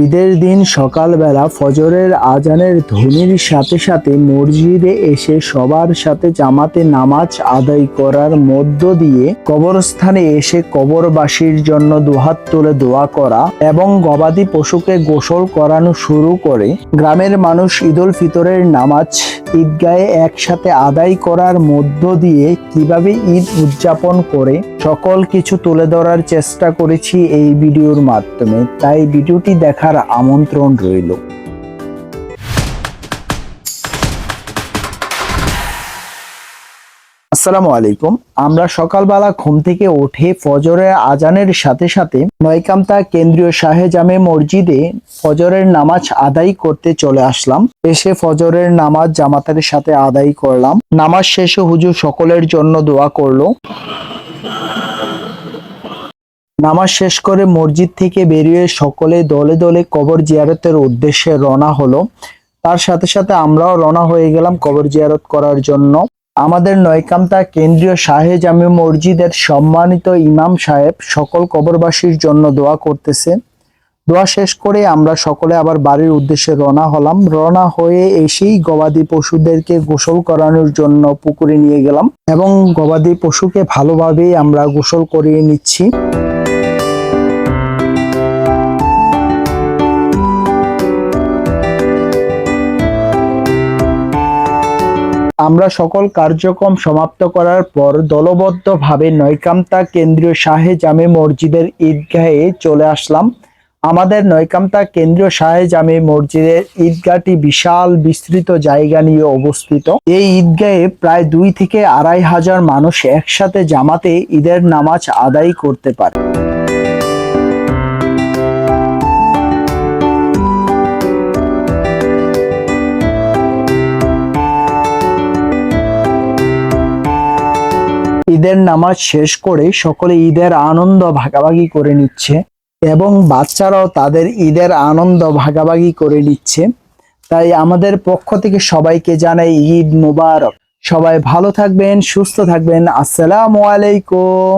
ঈদের দিন সকালবেলা ফজরের আজানের ধ্বনির সাথে সাথে মসজিদে এসে সবার সাথে জামাতে নামাজ আদায় করার মধ্য দিয়ে কবরস্থানে এসে কবরবাসীর জন্য দুহাত তুলে দোয়া করা এবং গবাদি পশুকে গোসল করানো শুরু করে গ্রামের মানুষ ঈদুল ফিতরের নামাজ ঈদগাহে একসাথে আদায় করার মধ্য দিয়ে কিভাবে ঈদ উদযাপন করে সকল কিছু তুলে ধরার চেষ্টা করেছি এই ভিডিওর মাধ্যমে। তাই ভিডিওটি দেখার আমন্ত্রণ রইল। আসসালামু আলাইকুম। আমরা সকালবেলা ঘুম থেকে উঠে ফজরের আজানের সাথে সাথে নয়কামতা কেন্দ্রীয় শাহে জামে মসজিদে ফজরের নামাজ আদায় করতে চলে আসলাম। এসে ফজরের নামাজ জামাতের সাথে আদায় করলাম। নামাজ শেষে হুজুর সকলের জন্য দোয়া করলো। নামাজ শেষ করে মসজিদ থেকে বেরিয়ে সকলে দলে দলে কবর জিয়ারতের উদ্দেশ্যে রওনা হলো। তার সাথে সাথে আমরাও রওনা হয়ে গেলাম কবর জিয়ারত করার জন্য। আমাদের নয়কামতা কেন্দ্রীয় শাহে জামে মসজিদের সম্মানিত ইমাম সাহেব সকল কবরবাসীর জন্য দোয়া করতেছে। দোয়া শেষ করে আমরা সকলে আবার বাড়ির উদ্দেশ্যে রওনা হলাম। রওনা হয়ে এসেই গবাদি পশুদেরকে গোসল করানোর জন্য পুকুরে নিয়ে গেলাম এবং গবাদি পশুকে ভালোভাবেই আমরা গোসল করিয়ে নিচ্ছি। আমরা সকল কার্যক্রম সমাপ্ত করার পর দলবদ্ধভাবে নয়কামতা কেন্দ্রীয় শাহে জামে মসজিদের ঈদগাহে চলে আসলাম। আমাদের নয়কামতা কেন্দ্রীয় শাহে জামে মসজিদের ঈদগাহটি বিশাল বিস্তৃত জায়গা নিয়ে অবস্থিত। এই ঈদগাহে প্রায় 2 থেকে 2.5 হাজার মানুষ একসাথে জামাতে ঈদের নামাজ আদায় করতে পারে। ঈদের নামাজ শেষ করে সকলে ঈদের আনন্দ ভাগাভাগি করে নিচ্ছে এবং বাচ্চারাও তাদের ঈদের আনন্দ ভাগাভাগি করে নিচ্ছে। তাই আমাদের পক্ষ থেকে সবাইকে জানাই ঈদ মোবারক। সবাই ভালো থাকবেন, সুস্থ থাকবেন। আসসালামু আলাইকুম।